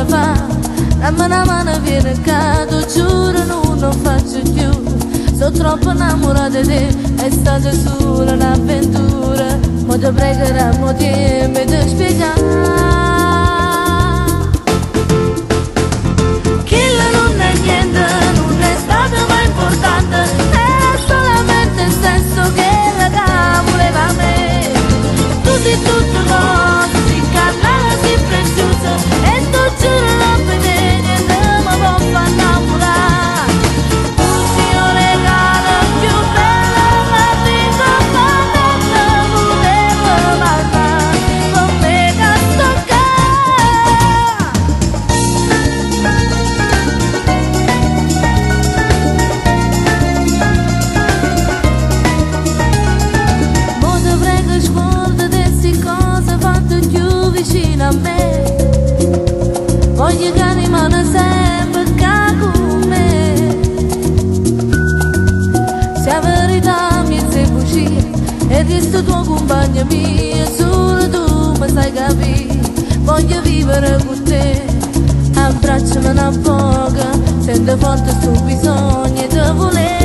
la fa, dammi una mano viene caduto, giuro non lo faccio più. Sono troppo innamorata di te, è stata solo un'avventura, ma ti pregheremo tempo di spiegare. Quello non è niente, non è stato mai importante, è solamente il senso che la voleva a me. Tutto cose, si cannava, si preziosa, e tu giuro non vedi niente, ma può far innamorare. Tu sei il regalo più bello, ma dico ma non volevo mai, con me da toccare. Mo ti prego scorda desse cose fatte più vicino a me. Voglio che rimane sempre con me. Se la verità mi sei uscita e resto tuo compagno mio, solo tu mi sai capire. Voglio vivere con te, abbracciami una poco, sento forte sto bisogno di voler.